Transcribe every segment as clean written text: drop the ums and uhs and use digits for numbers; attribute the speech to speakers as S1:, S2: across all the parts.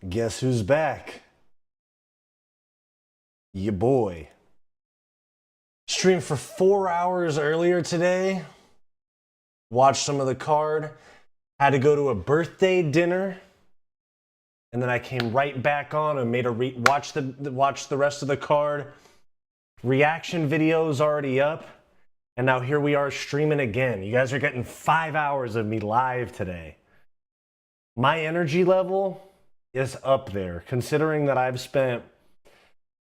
S1: Guess who's back? Ya boy. Streamed for 4 hours earlier today. Watched some of the card. Had to go to a birthday dinner. And then I came right back on and made a watch the rest of the card. Reaction videos already up. And now here we are streaming again. You guys are getting 5 hours of me live today. My energy level is up there, considering that I've spent,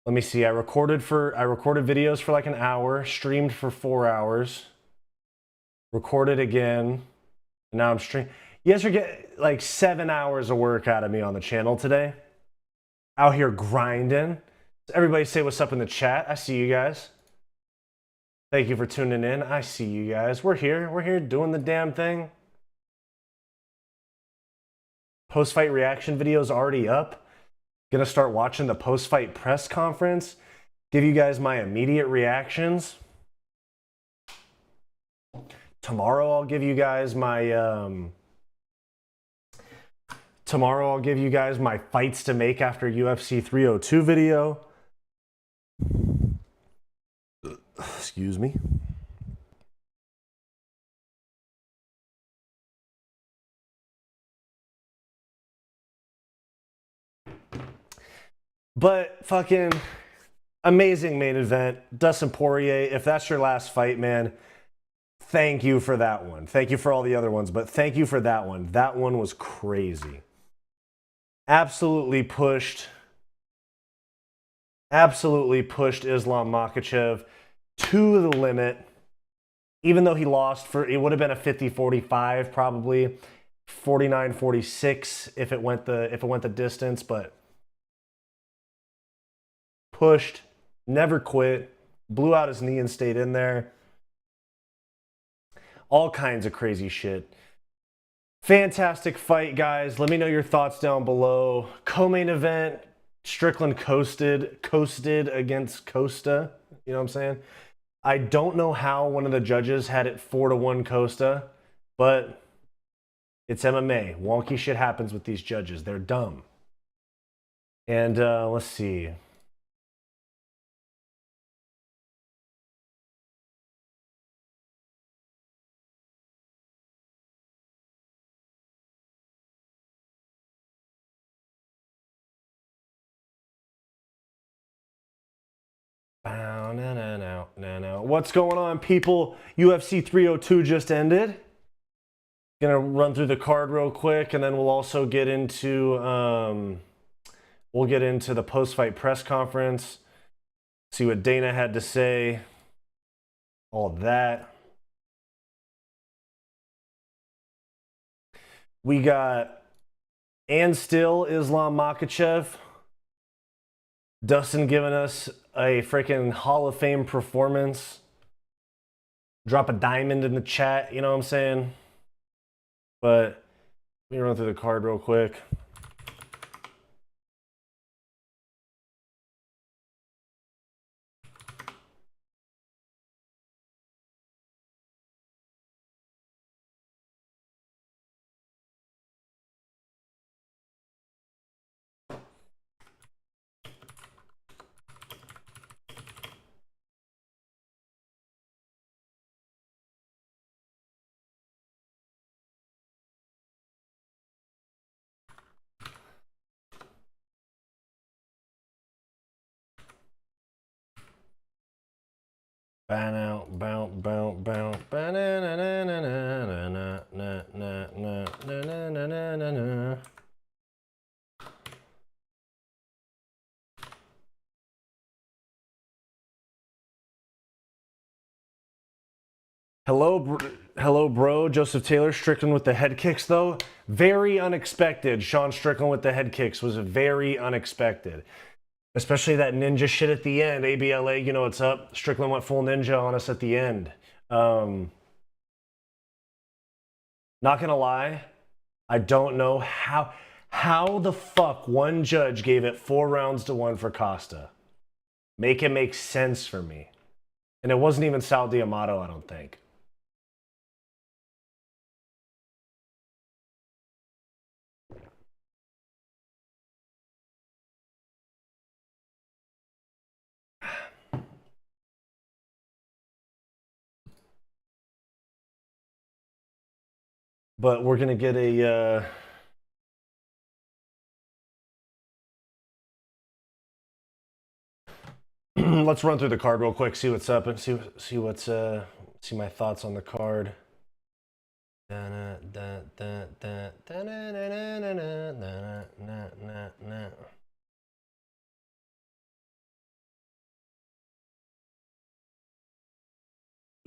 S1: let me see, I recorded videos for like an hour, streamed for 4 hours, recorded again, and now I'm streaming. You guys are getting like 7 hours of work out of me on the channel today. Out here grinding. Everybody say what's up in the chat. I see you guys. Thank you for tuning in. I see you guys. We're here doing the damn thing. Post-fight reaction videos already up. Gonna start watching the post-fight press conference. Give you guys my immediate reactions. Tomorrow I'll give you guys my fights to make after UFC 302 video. Excuse me. But fucking amazing main event. Dustin Poirier, if that's your last fight, man, thank you for that one. Thank you for all the other ones, but thank you for that one. That one was crazy. Absolutely pushed Islam Makhachev to the limit. Even though he lost, it would have been a 50-45 probably, 49-46 if it went the distance, but pushed, never quit, blew out his knee and stayed in there. All kinds of crazy shit. Fantastic fight, guys. Let me know your thoughts down below. Co-main event, Strickland coasted against Costa. You know what I'm saying? I don't know how one of the judges had it 4-1 Costa, but it's MMA. Wonky shit happens with these judges. They're dumb. And let's see. No. What's going on, people? UFC 302 just ended. Gonna run through the card real quick, and then we'll also get into the post-fight press conference. See what Dana had to say. All that. We got and still Islam Makhachev. Dustin giving us a freaking Hall of Fame performance. Drop a diamond in the chat, you know what I'm saying? But let me run through the card real quick. Hello, bro. Joseph Taylor, Strickland with the head kicks, though. Very unexpected. Sean Strickland with the head kicks was very unexpected. Especially that ninja shit at the end. ABLA, you know what's up. Strickland went full ninja on us at the end. Not gonna lie, I don't know how the fuck one judge gave it 4 rounds to 1 for Costa. Make it make sense for me. And it wasn't even Sal D'Amato, I don't think. But we're going to get a... let's run through the card real quick, see what's up, and see my thoughts on the card.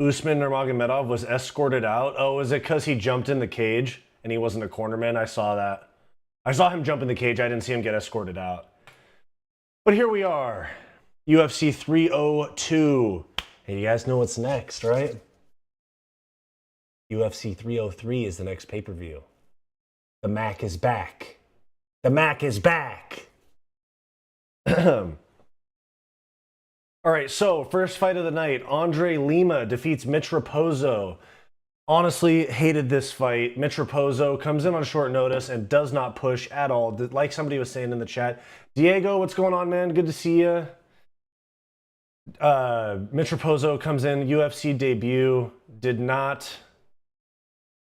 S1: Usman Nurmagomedov was escorted out. Oh, is it because he jumped in the cage and he wasn't a cornerman? I saw that. I saw him jump in the cage. I didn't see him get escorted out. But here we are. UFC 302. Hey, you guys know what's next, right? UFC 303 is the next pay-per-view. The Mac is back. The Mac is back. All right, so first fight of the night. Andre Lima defeats Mitch Raposo. Honestly, hated this fight. Mitch Raposo comes in on short notice and does not push at all. Like somebody was saying in the chat. Diego, what's going on, man? Good to see you. Mitch Raposo comes in, UFC debut, did not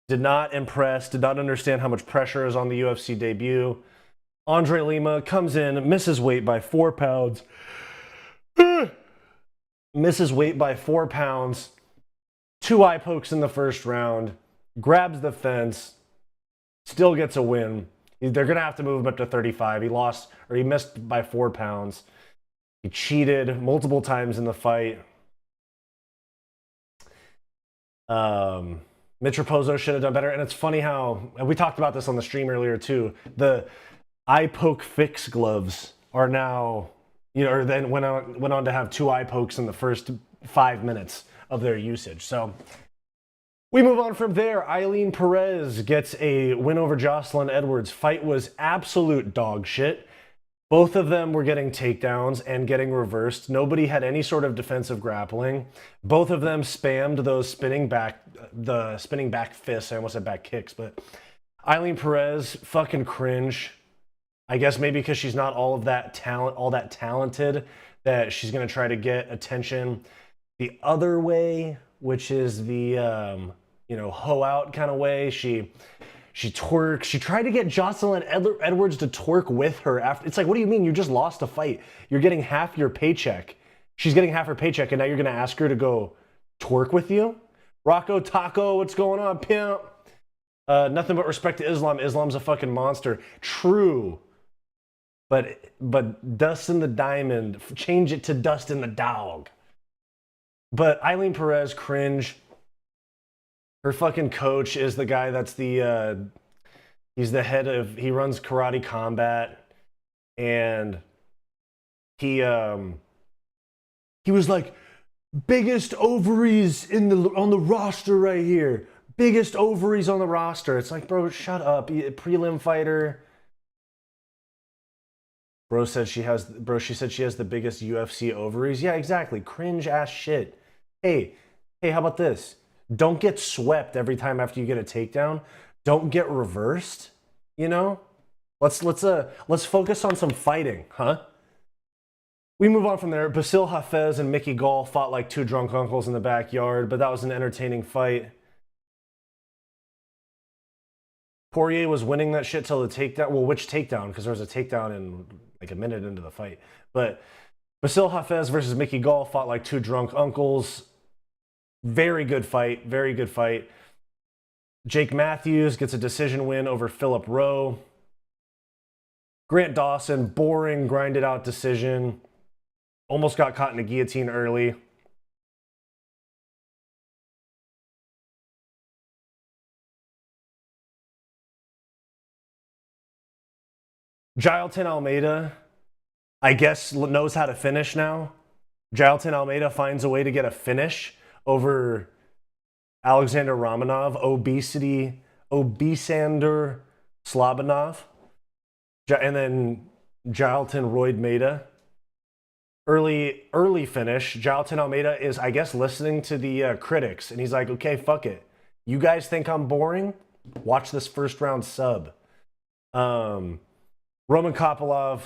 S1: impress, did not understand how much pressure is on the UFC debut. Andre Lima comes in, misses weight by 4 pounds. Misses weight by 4 pounds. 2 eye pokes in the first round. Grabs the fence. Still gets a win. They're going to have to move him up to 35. He missed by 4 pounds. He cheated multiple times in the fight. Mitch Raposo should have done better. And it's funny how, and we talked about this on the stream earlier too, the eye poke fix gloves are now, or then went on to have 2 eye pokes in the first 5 minutes of their usage. So we move on from there. Eileen Perez gets a win over Jocelyn Edwards. Fight was absolute dog shit. Both of them were getting takedowns and getting reversed. Nobody had any sort of defensive grappling. Both of them spammed those spinning back fists. I almost said back kicks, but Eileen Perez, fucking cringe. I guess maybe because she's not all that talented, that she's gonna try to get attention the other way, which is the hoe out kind of way. She twerks. She tried to get Jocelyn Edwards to twerk with her after. It's like, what do you mean? You just lost a fight. You're getting half your paycheck. She's getting half her paycheck, and now you're going to ask her to go twerk with you? Rocco Taco, what's going on, pimp? Nothing but respect to Islam. Islam's a fucking monster. True. But Dustin the Diamond, change it to Dustin the Dog. But Eileen Perez, cringe. Her fucking coach is the guy that's he's the head of, he runs Karate Combat, and he was like, biggest ovaries on the roster right here. Biggest ovaries on the roster. It's like, bro, shut up. Prelim fighter. She said she has the biggest UFC ovaries. Yeah, exactly. Cringe ass shit. Hey, how about this? Don't get swept every time after you get a takedown. Don't get reversed. Let's focus on some fighting, huh? We move on from there. Basil Hafez and Mickey Gall fought like 2 drunk uncles in the backyard, but that was an entertaining fight. Poirier was winning that shit till the takedown. Well, which takedown? Because there was a takedown in like a minute into the fight. But Basil Hafez versus Mickey Gall fought like 2 drunk uncles. Very good fight. Very good fight. Jake Matthews gets a decision win over Philip Rowe. Grant Dawson, boring, grinded out decision. Almost got caught in a guillotine early. Jailton Almeida, I guess, knows how to finish now. Jailton Almeida finds a way to get a finish over Alexander Romanov, Obisander Slabanov, and then Jailton Royd Maida. Early finish. Jailton Almeida is, I guess, listening to the critics, and he's like, okay, fuck it. You guys think I'm boring? Watch this first round sub. Roman Kopylov,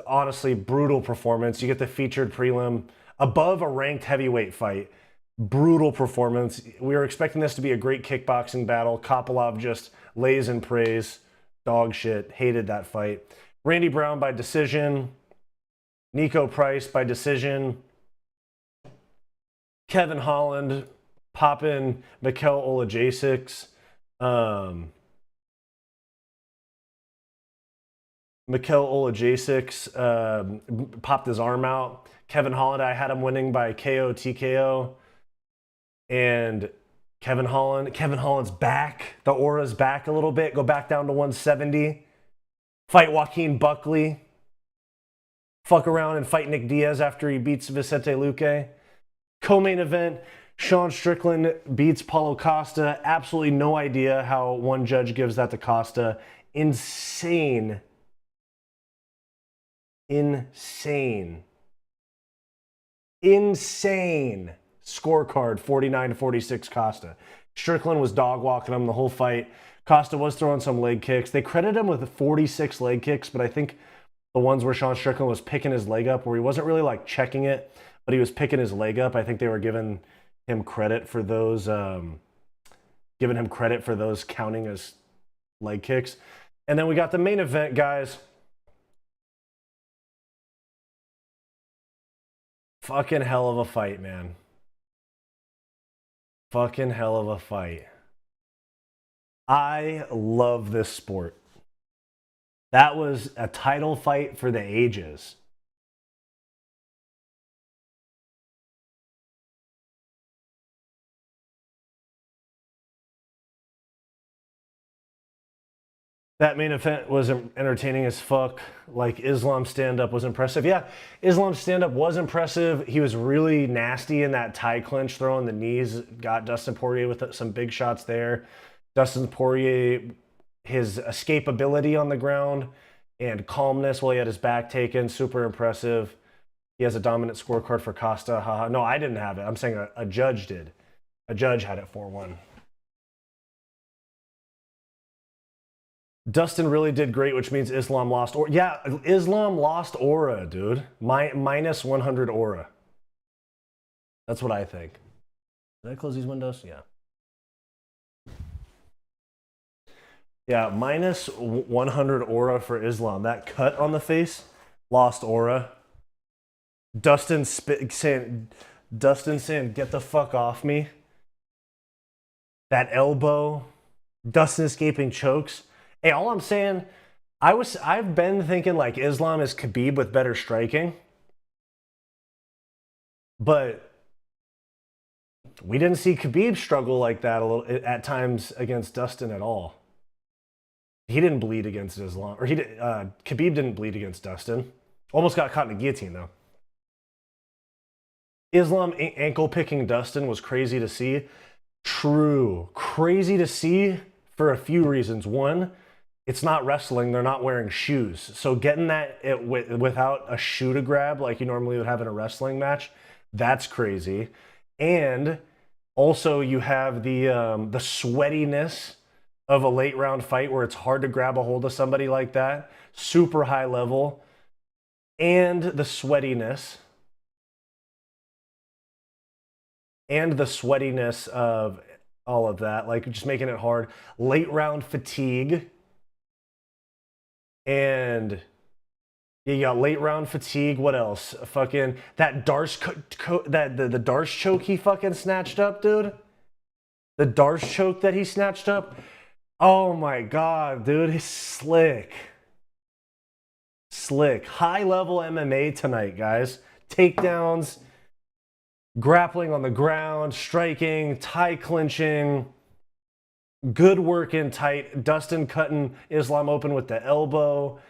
S1: honestly, brutal performance. You get the featured prelim above a ranked heavyweight fight. Brutal performance. We were expecting this to be a great kickboxing battle. Kopylov just lays in praise. Dog shit. Hated that fight. Randy Brown by decision. Nico Price by decision. Kevin Holland popping Michal Oleksiejczuk. Michal Oleksiejczuk popped his arm out. Kevin Holland, I had him winning by KO TKO. And Kevin Holland's back. The aura's back a little bit. Go back down to 170. Fight Joaquin Buckley. Fuck around and fight Nick Diaz after he beats Vicente Luque. Co-main event, Sean Strickland beats Paulo Costa. Absolutely no idea how one judge gives that to Costa. Insane scorecard, 49-46 Costa. Strickland was dog walking him the whole fight. Costa was throwing some leg kicks. They credit him with 46 leg kicks, but I think the ones where Sean Strickland was picking his leg up, where he wasn't really like checking it, but he was picking his leg up, I think they were giving him credit for those counting as leg kicks. And then we got the main event, guys. Fucking hell of a fight, man. Fucking hell of a fight. I love this sport. That was a title fight for the ages. That main event was entertaining as fuck. Like, Islam's stand-up was impressive. Yeah, Islam's stand-up was impressive. He was really nasty in that tie clinch, throwing the knees. Got Dustin Poirier with some big shots there. Dustin Poirier, his escapability on the ground and calmness while he had his back taken, super impressive. He has a dominant scorecard for Costa. Haha. No, I didn't have it. I'm saying a judge did. A judge had it 4-1. Dustin really did great, which means Islam lost. Yeah, Islam lost aura, dude. Minus 100 aura. That's what I think. Did I close these windows? Yeah. Yeah, minus 100 aura for Islam. That cut on the face, lost aura. Dustin saying, get the fuck off me. That elbow. Dustin escaping chokes. Hey, all I'm saying, I've been thinking like Islam is Khabib with better striking. But we didn't see Khabib struggle like that at times against Dustin at all. He didn't bleed against Islam, or Khabib didn't bleed against Dustin. Almost got caught in the guillotine though. Islam ankle picking Dustin was crazy to see. True, crazy to see for a few reasons. One, it's not wrestling, they're not wearing shoes. So getting that without a shoe to grab like you normally would have in a wrestling match, that's crazy. And also you have the sweatiness of a late round fight where it's hard to grab a hold of somebody like that. Super high level. And the sweatiness. And the sweatiness of all of that, like just making it hard. Late round fatigue. And you got late round fatigue. What else? Fucking that Darce the Darce choke he fucking snatched up, dude. The Darce choke that he snatched up. Oh my god, dude, he's slick. Slick. High level MMA tonight, guys. Takedowns, grappling on the ground, striking, tie clinching. Good work in tight. Dustin cutting Islam open with the elbow.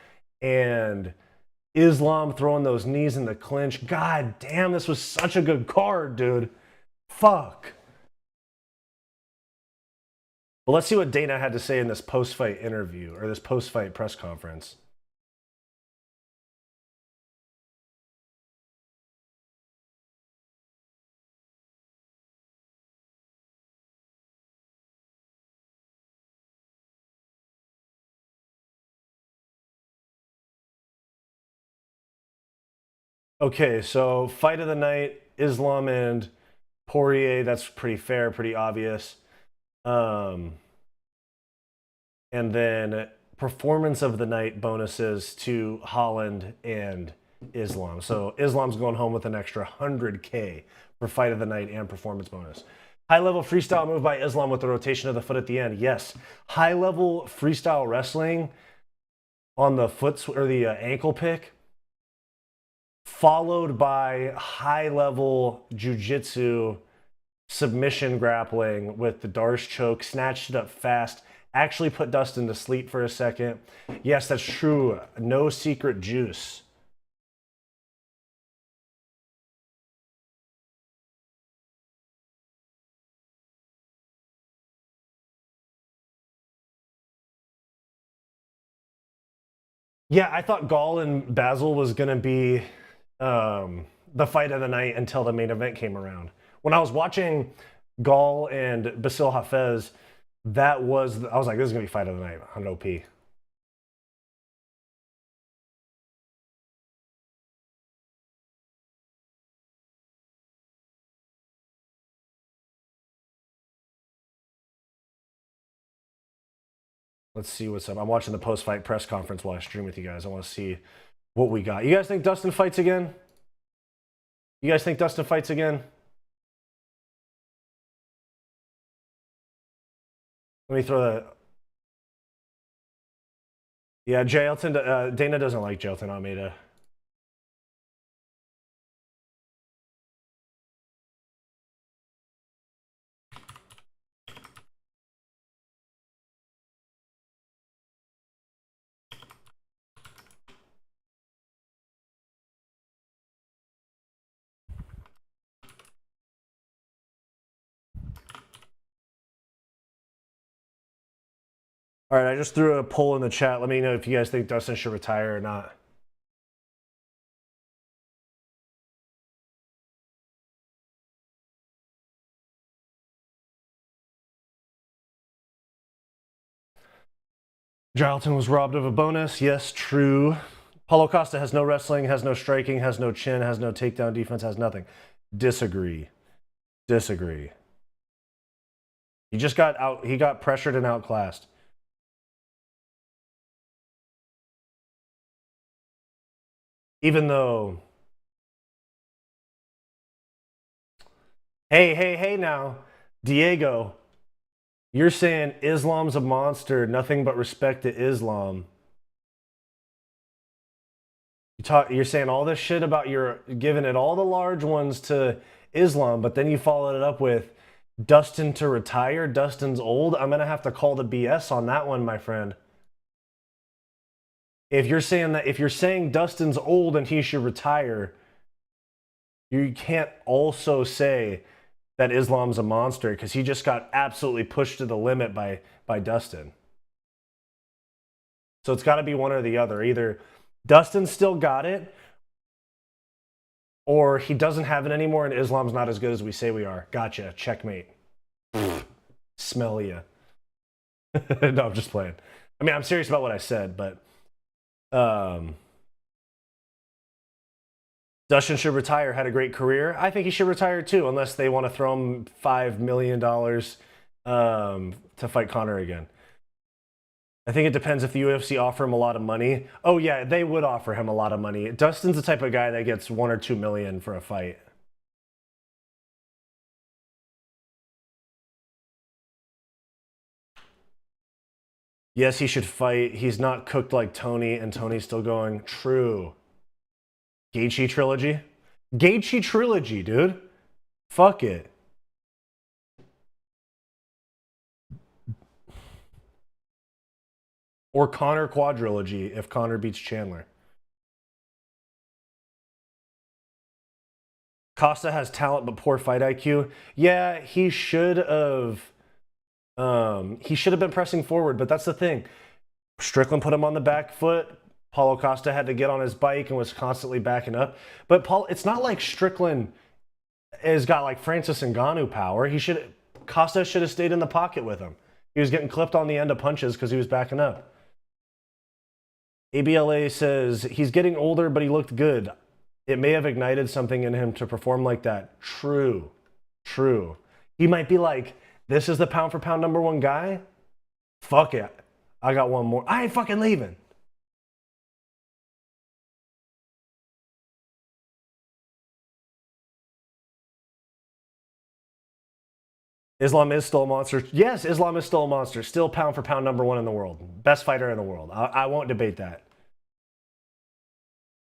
S1: And Islam throwing those knees in the clinch. God damn, this was such a good card, dude. Fuck. Well, let's see what Dana had to say in this post-fight interview, or this post-fight press conference. Okay, so fight of the night, Islam and Poirier, that's pretty fair, pretty obvious. And then performance of the night bonuses to Holland and Islam. So Islam's going home with an extra 100K for fight of the night and performance bonus. High-level freestyle move by Islam with the rotation of the foot at the end. Yes, high-level freestyle wrestling on the foot or the ankle pick, followed by high-level jiu-jitsu submission grappling with the Darce choke, snatched it up fast, actually put Dustin to sleep for a second. Yes, that's true. No secret juice. Yeah, I thought Gall and Basil was going to be the fight of the night until the main event came around. When I was watching Gall and Basil Hafez, I was like, this is going to be fight of the night on OP. Let's see what's up. I'm watching the post-fight press conference while I stream with you guys. I want to see what we got. You guys think Dustin fights again? You guys think Dustin fights again? Let me throw that. Yeah, Jailton. Dana doesn't like Jailton Almeida. All right, I just threw a poll in the chat. Let me know if you guys think Dustin should retire or not. Jailton was robbed of a bonus. Yes, true. Paulo Costa has no wrestling, has no striking, has no chin, has no takedown defense, has nothing. Disagree. Disagree. He just got out. He got pressured and outclassed. Even though, hey now, Diego, you're saying Islam's a monster, nothing but respect to Islam. You're saying all this shit about you're giving it all the large ones to Islam, but then you followed it up with Dustin to retire. Dustin's old. I'm going to have to call the BS on that one, my friend. If you're saying Dustin's old and he should retire, you can't also say that Islam's a monster because he just got absolutely pushed to the limit by Dustin. So it's got to be one or the other. Either Dustin still got it, or he doesn't have it anymore and Islam's not as good as we say we are. Gotcha. Checkmate. Smell ya. No, I'm just playing. I mean, I'm serious about what I said, but Dustin should retire, had a great career. I think he should retire too, unless they want to throw him $5 million to fight Conor again. I think it depends if the UFC offer him a lot of money. Oh yeah, they would offer him a lot of money. Dustin's the type of guy that gets 1 or 2 million for a fight. Yes, he should fight. He's not cooked like Tony, and Tony's still going. True. Gaethje trilogy? Gaethje trilogy, dude. Fuck it. Or Conor quadrilogy if Conor beats Chandler. Costa has talent but poor fight IQ. Yeah, he should have been pressing forward, but that's the thing. Strickland put him on the back foot. Paulo Costa had to get on his bike and was constantly backing up. But it's not like Strickland has got like Francis Ngannou power. Costa should have stayed in the pocket with him. He was getting clipped on the end of punches because he was backing up. ABLA says he's getting older, but he looked good. It may have ignited something in him to perform like that. True. True. He might be like, this is the pound for pound #1 guy? Fuck it. I got one more. I ain't fucking leaving. Islam is still a monster. Yes, Islam is still a monster. Still pound for pound #1 in the world. Best fighter in the world. I won't debate that.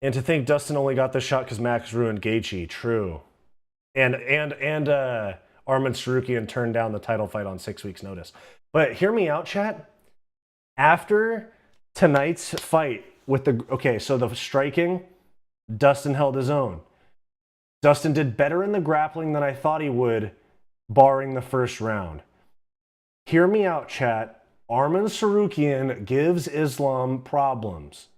S1: And to think Dustin only got this shot because Max ruined Gaethje. True. And Arman Sarukian turned down the title fight on 6 weeks' notice. But hear me out, chat. After tonight's fight with the... Okay, so the striking, Dustin held his own. Dustin did better in the grappling than I thought he would, barring the first round. Hear me out, chat. Arman Sarukian gives Islam problems.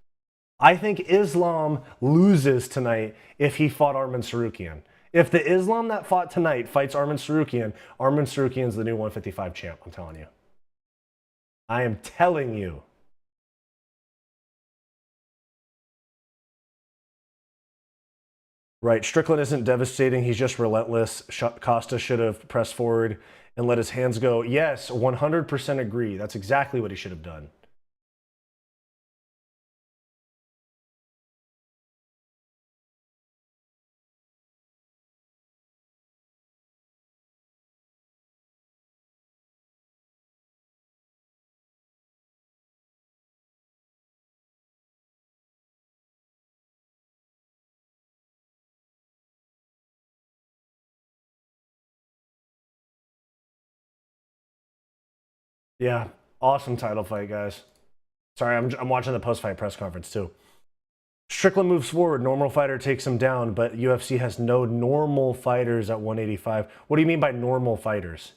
S1: I think Islam loses tonight if he fought Arman Sarukian. If the Islam that fought tonight fights Arman Sarukian's the new 155 champ, I'm telling you. I am telling you. Right, Strickland isn't devastating, he's just relentless. Costa should have pressed forward and let his hands go. Yes, 100% agree. That's exactly what he should have done. Yeah, awesome title fight, guys. Sorry, I'm watching the post-fight press conference too. Strickland moves forward. Normal fighter takes him down, but UFC has no normal fighters at 185. What do you mean by normal fighters?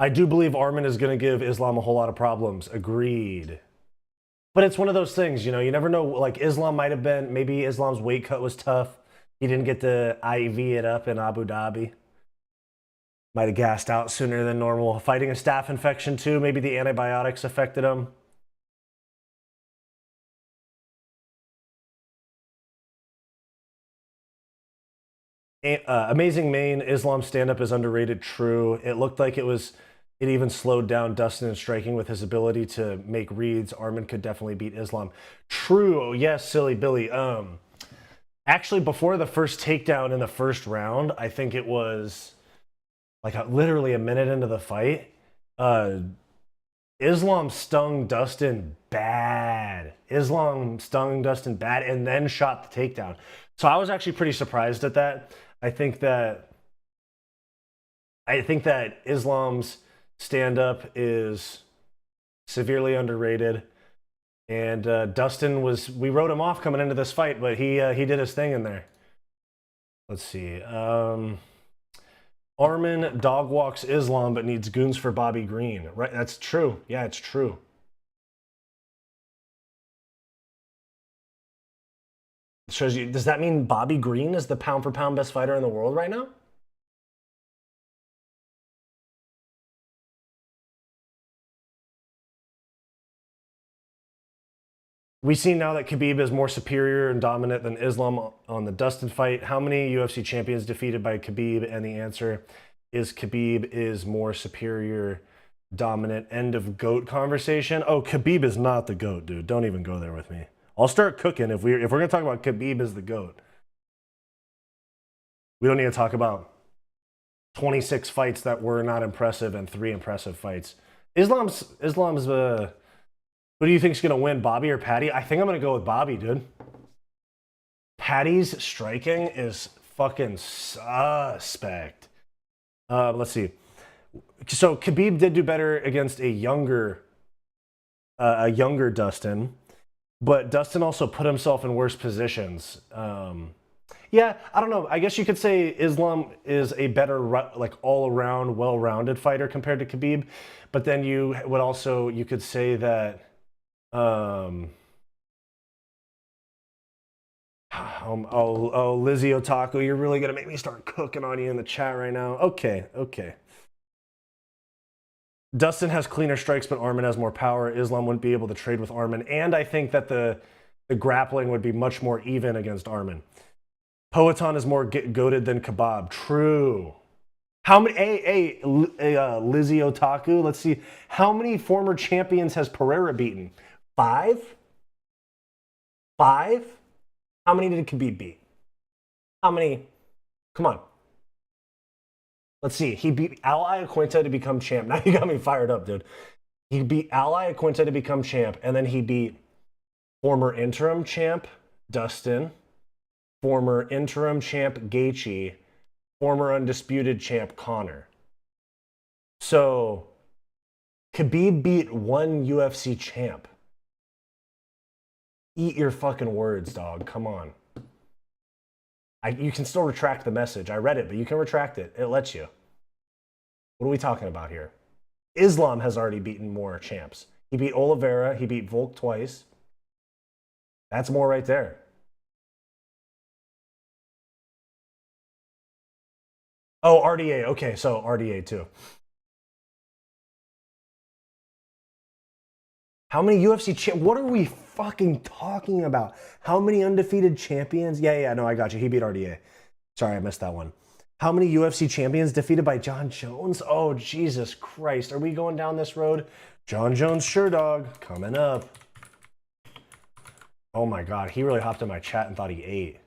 S1: I do believe Arman is going to give Islam a whole lot of problems. Agreed. But it's one of those things, you know, you never know. Like, Islam might have been, maybe Islam's weight cut was tough. He didn't get to IV it up in Abu Dhabi. Might have gassed out sooner than normal. Fighting a staph infection too. Maybe the antibiotics affected him. Amazing Main, Islam's stand-up is underrated. True. It looked like it even slowed down Dustin in striking with his ability to make reads. Arman could definitely beat Islam. True. Yes, silly Billy. Actually, before the first takedown in the first round, I think it was like literally a minute into the fight, Islam stung Dustin bad. Islam stung Dustin bad and then shot the takedown. So I was actually pretty surprised at that. I think that Islam's stand-up is severely underrated. And Dustin we wrote him off coming into this fight, but he did his thing in there. Let's see. Arman dog walks Islam, but needs goons for Bobby Green. Right, that's true. Yeah, it's true. Shows you. Does that mean Bobby Green is the pound for pound best fighter in the world right now? We see now that Khabib is more superior and dominant than Islam on the Dustin fight. How many UFC champions defeated by Khabib? And the answer is Khabib is more superior, dominant. End of GOAT conversation. Oh, Khabib is not the GOAT, dude. Don't even go there with me. I'll start cooking if we're going to talk about Khabib as the GOAT. We don't need to talk about 26 fights that were not impressive and 3 impressive fights. Islam's who do you think is going to win, Bobby or Patty? I think I'm going to go with Bobby, dude. Patty's striking is fucking suspect. Let's see. So Khabib did do better against a younger Dustin, but Dustin also put himself in worse positions. Yeah, I don't know. I guess you could say Islam is a better, like, all-around, well-rounded fighter compared to Khabib, but then you could say that. Oh, Lizzie Otaku, you're really gonna make me start cooking on you in the chat right now. Okay, okay. Dustin has cleaner strikes, but Arman has more power. Islam wouldn't be able to trade with Arman, and I think that the grappling would be much more even against Arman. Poatan is more goated than Kebab. True. How many? Lizzie Otaku. Let's see. How many former champions has Pereira beaten? 5. 5. How many did Khabib beat? How many? Come on. Let's see. He beat Al Iaquinta to become champ. Now you got me fired up, dude. He beat Al Iaquinta to become champ, and then he beat former interim champ Dustin, former interim champ Gaethje, former undisputed champ Conor. So Khabib beat one UFC champ. Eat your fucking words, dog. Come on. You can still retract the message. I read it, but you can retract it. It lets you. What are we talking about here? Islam has already beaten more champs. He beat Oliveira. He beat Volk twice. That's more right there. Oh, RDA. Okay, so RDA too. How many UFC champs? What are we fucking talking about? How many undefeated champions? Yeah, no, I got you. He beat RDA. Sorry, I missed that one. How many UFC champions defeated by John Jones? Oh, Jesus Christ. Are we going down this road? John Jones, sure, dog. Coming up. Oh, my God. He really hopped in my chat and thought he ate.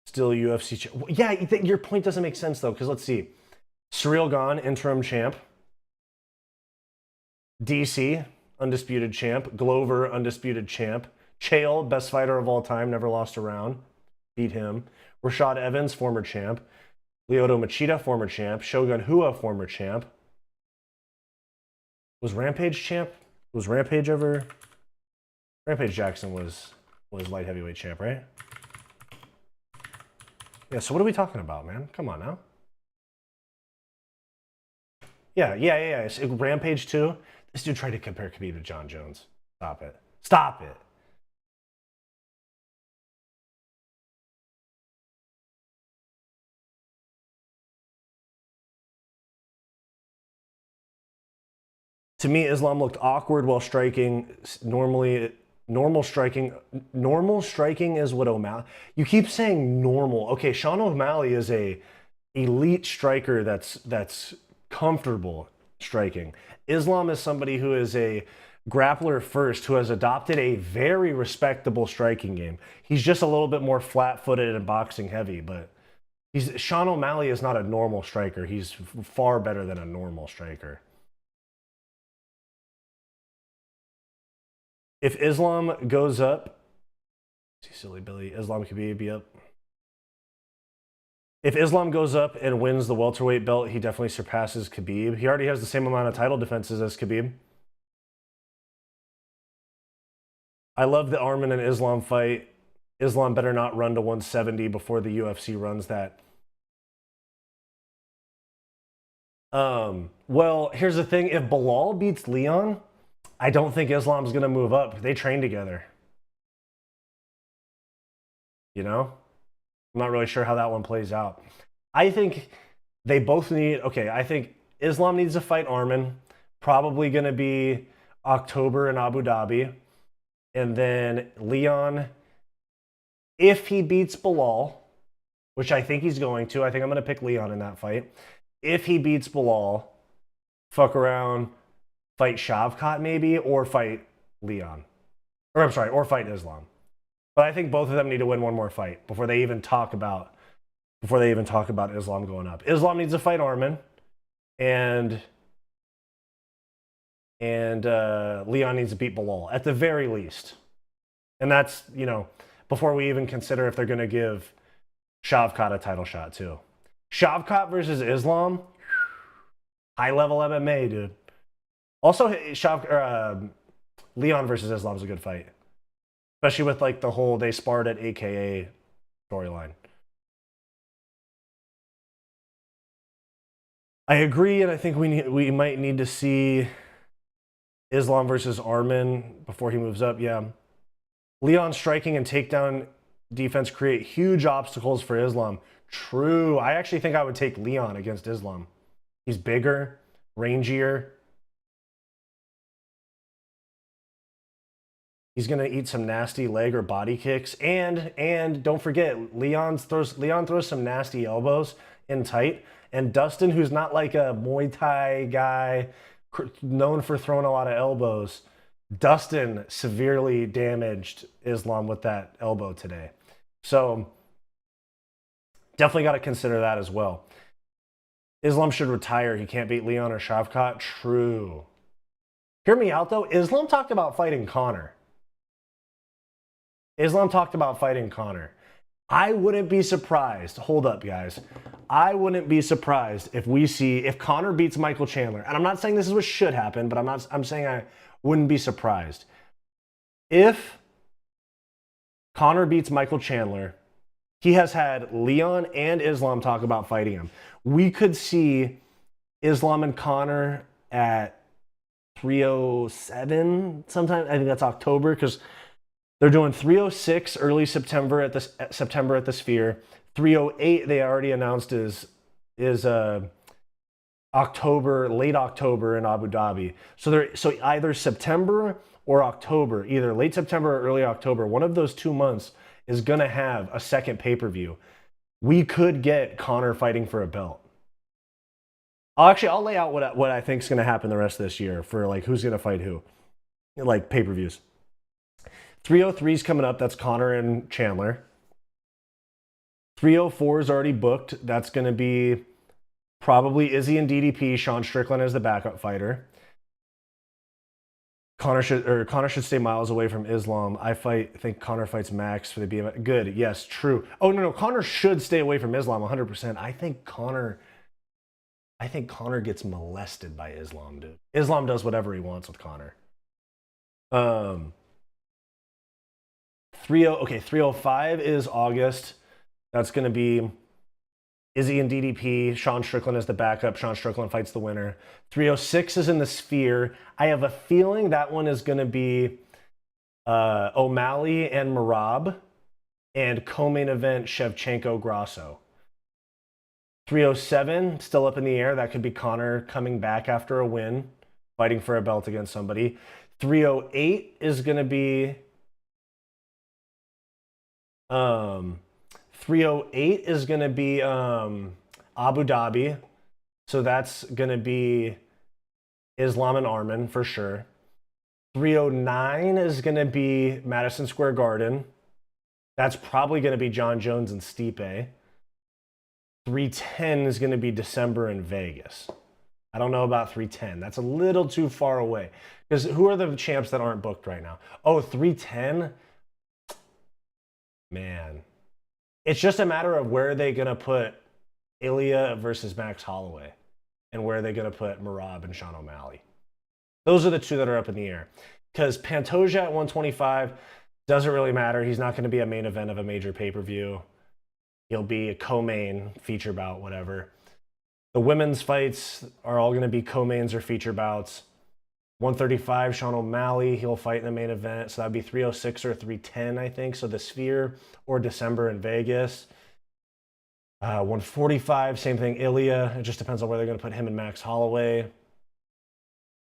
S1: Still UFC. Yeah, your point doesn't make sense, though, because let's see. Surreal Gone, interim champ. DC, undisputed champ. Glover, undisputed champ. Chael, best fighter of all time, never lost a round. Beat him. Rashad Evans, former champ. Lyoto Machida, former champ. Shogun Hua, former champ. Was Rampage champ? Was Rampage ever? Rampage Jackson was light heavyweight champ, right? Yeah, so what are we talking about, man? Come on now. Yeah. So Rampage 2. This dude tried to compare Khabib to John Jones. Stop it. Stop it. To me, Islam looked awkward while striking. Normal striking is what O'Malley. You keep saying normal. Okay, Sean O'Malley is a elite striker that's comfortable striking. Islam is somebody who is a grappler first, who has adopted a very respectable striking game. He's just a little bit more flat-footed and boxing heavy, but Sean O'Malley is not a normal striker. He's far better than a normal striker. If Islam goes up, see silly Billy, Islam could be up. If Islam goes up and wins the welterweight belt, he definitely surpasses Khabib. He already has the same amount of title defenses as Khabib. I love the Arman and Islam fight. Islam better not run to 170 before the UFC runs that. Well, here's the thing. If Bilal beats Leon, I don't think Islam's going to move up. They train together. You know? I'm not really sure how that one plays out. I think they both need... Okay, I think Islam needs to fight Arman. Probably going to be October in Abu Dhabi. And then Leon, if he beats Bilal, which I think he's going to. I think I'm going to pick Leon in that fight. If he beats Bilal, fuck around, fight Shavkat maybe, or fight Leon. Or I'm sorry, or fight Islam. But I think both of them need to win one more fight before they even talk about Islam going up. Islam needs to fight Arman, and Leon needs to beat Bilal at the very least. And that's, you know, before we even consider if they're going to give Shavkat a title shot too. Shavkat versus Islam, high level MMA, dude. Also, Leon versus Islam is a good fight, especially with like the whole they sparred at AKA storyline. I agree, and I think we might need to see Islam versus Arman before he moves up, yeah. Leon's striking and takedown defense create huge obstacles for Islam. True. I actually think I would take Leon against Islam. He's bigger, rangier. He's going to eat some nasty leg or body kicks. And don't forget, Leon throws some nasty elbows in tight. And Dustin, who's not like a Muay Thai guy known for throwing a lot of elbows, Dustin severely damaged Islam with that elbow today. So definitely got to consider that as well. Islam should retire. He can't beat Leon or Shavkat. True. Hear me out though. Islam talked about fighting Conor. I wouldn't be surprised. Hold up, guys. I wouldn't be surprised if Conor beats Michael Chandler. And I'm not saying this is what should happen, but I'm saying I wouldn't be surprised. If Conor beats Michael Chandler, he has had Leon and Islam talk about fighting him. We could see Islam and Conor at 307 sometime. I think that's October, because they're doing 306 early September at the Sphere. 308 they already announced is October, late October in Abu Dhabi. So either September or October, either late September or early October, one of those 2 months is gonna have a second pay-per-view. We could get Conor fighting for a belt. I'll lay out what I think is gonna happen the rest of this year for like who's gonna fight who, like pay-per-views. 303 is coming up. That's Conor and Chandler. 304 is already booked. That's going to be probably Izzy and DDP. Sean Strickland as the backup fighter. Conor should stay miles away from Islam. I think Conor fights Max for the BMF. Good. Yes, true. Oh no, Conor should stay away from Islam 100%. I think Conor gets molested by Islam, dude. Islam does whatever he wants with Conor. 305 is August. That's going to be Izzy and DDP. Sean Strickland is the backup. Sean Strickland fights the winner. 306 is in the Sphere. I have a feeling that one is going to be O'Malley and Merab, and co-main event Shevchenko Grasso. 307, still up in the air. That could be Conor coming back after a win, fighting for a belt against somebody. 308 is going to be 308 is going to be Abu Dhabi. So that's going to be Islam and Arman for sure. 309 is going to be Madison Square Garden. That's probably going to be John Jones and Stipe. 310 is going to be December in Vegas. I don't know about 310. That's a little too far away. Because who are the champs that aren't booked right now? Oh, 310? Man, it's just a matter of where they're going to put Ilya versus Max Holloway, and where they're going to put Merab and Sean O'Malley. Those are the two that are up in the air. Because Pantoja at 125 doesn't really matter. He's not going to be a main event of a major pay-per-view. He'll be a co-main, feature bout, whatever. The women's fights are all going to be co-mains or feature bouts. 135, Sean O'Malley, he'll fight in the main event. So that'd be 306 or 310, I think. So the Sphere or December in Vegas. 145, same thing, Ilya. It just depends on where they're going to put him and Max Holloway.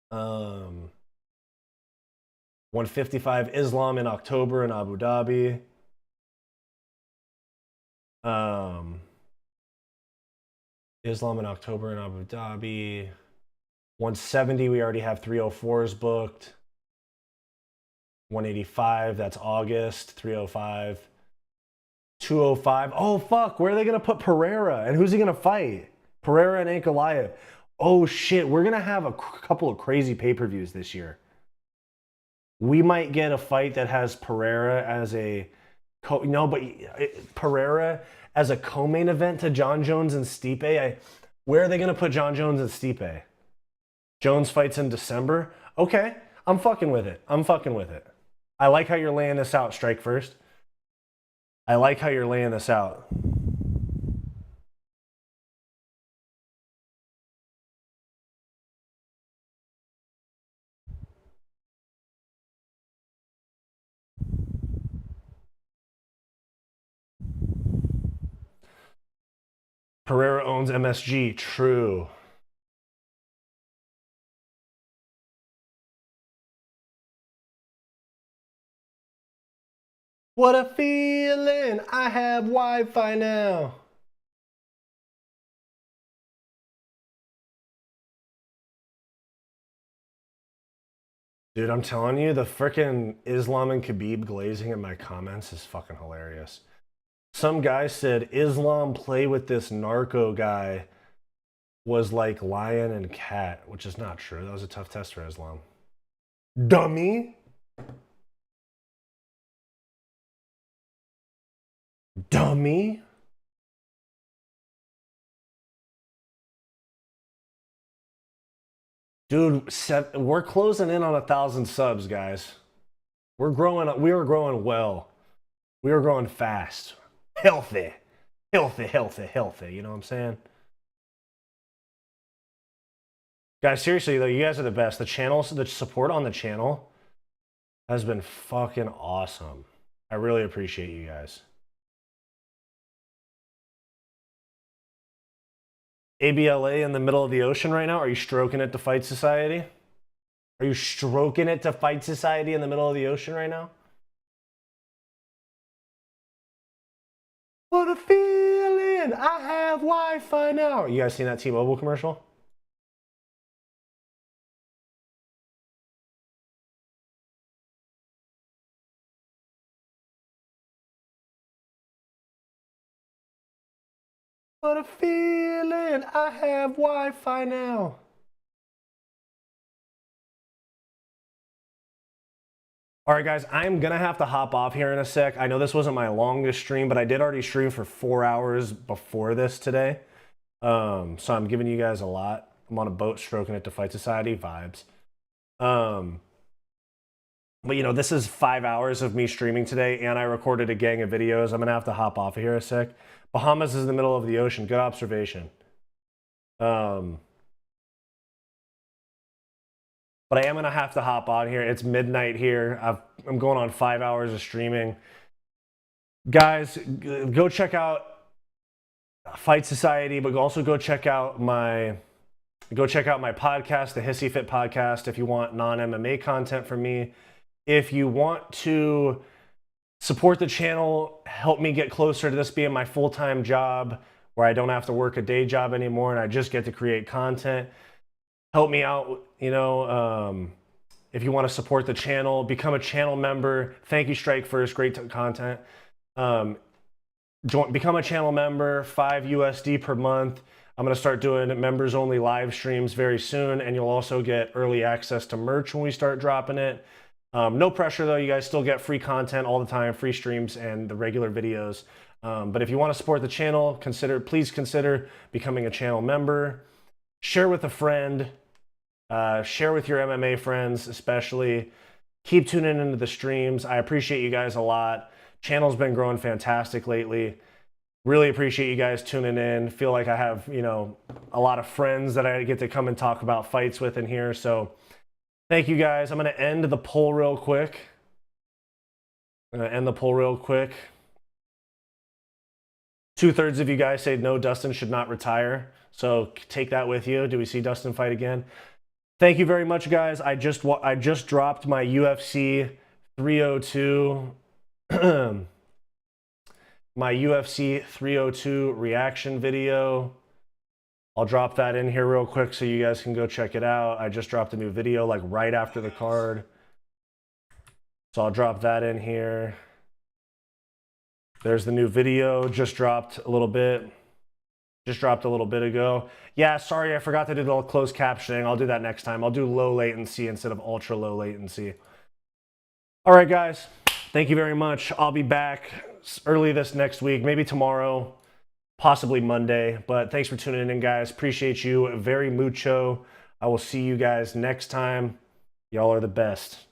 S1: 155, Islam in October in Abu Dhabi. Islam in October in Abu Dhabi. 170, we already have 304s booked. 185, that's August. 305. 205. Oh, fuck. Where are they going to put Pereira? And who's he going to fight? Pereira and Ankalaev. Oh, shit. We're going to have a couple of crazy pay-per-views this year. We might get a fight that has Pereira as a... Pereira as a co-main event to John Jones and Stipe. Where are they going to put John Jones and Stipe? Jones fights in December. Okay, I'm fucking with it. I like how you're laying this out, Strike First. I like how you're laying this out. Pereira owns MSG. True. What a feeling. I have Wi-Fi now. Dude, I'm telling you, the frickin' Islam and Khabib glazing in my comments is fucking hilarious. Some guy said Islam play with this narco guy was like lion and cat, which is not true. That was a tough test for Islam. Dummy. Dummy. Dude, we're closing in on 1,000 subs, guys. We are growing well. We are growing fast. Healthy. Healthy. You know what I'm saying? Guys, seriously though, you guys are the best. The support on the channel has been fucking awesome. I really appreciate you guys. ABLA in the middle of the ocean right now? Are you stroking it to Fight Society? Are you stroking it to Fight Society in the middle of the ocean right now? What a feeling! I have Wi-Fi now. You guys seen that T-Mobile commercial? What a feeling! I have Wi-Fi now. All right, guys, I'm going to have to hop off here in a sec. I know this wasn't my longest stream, but I did already stream for 4 hours before this today. So I'm giving you guys a lot. I'm on a boat stroking it to Fight Society vibes. But, you know, this is 5 hours of me streaming today, and I recorded a gang of videos. I'm going to have to hop off of here a sec. Bahamas is in the middle of the ocean. Good observation. But I am going to have to hop on here. It's midnight here. I'm going on 5 hours of streaming. Guys, go check out Fight Society, but also go check out my podcast, the Hissyfit podcast, if you want non-MMA content from me. If you want to support the channel, help me get closer to this being my full-time job where I don't have to work a day job anymore and I just get to create content. Help me out, you know, if you want to support the channel, become a channel member. Thank you, Strike First, great content. Become a channel member, $5 USD per month. I'm going to start doing members-only live streams very soon, and you'll also get early access to merch when we start dropping it. No pressure, though. You guys still get free content all the time, free streams and the regular videos. But if you want to support the channel, please consider becoming a channel member. Share with a friend. Share with your MMA friends, especially. Keep tuning into the streams. I appreciate you guys a lot. Channel's been growing fantastic lately. Really appreciate you guys tuning in. Feel like I have, you know, a lot of friends that I get to come and talk about fights with in here. So thank you guys. I'm going to end the poll real quick. 2/3 of you guys say no, Dustin should not retire. So take that with you. Do we see Dustin fight again? Thank you very much, guys. I just dropped my UFC 302 my UFC 302 reaction video. I'll drop that in here real quick so you guys can go check it out. I just dropped a new video like right after the card. So I'll drop that in here. There's the new video, just dropped a little bit ago. Yeah, sorry, I forgot to do the closed captioning. I'll do that next time. I'll do low latency instead of ultra low latency. All right, guys, thank you very much. I'll be back early this next week, maybe tomorrow, possibly Monday. But thanks for tuning in, guys. Appreciate you very mucho. I will see you guys next time. Y'all are the best.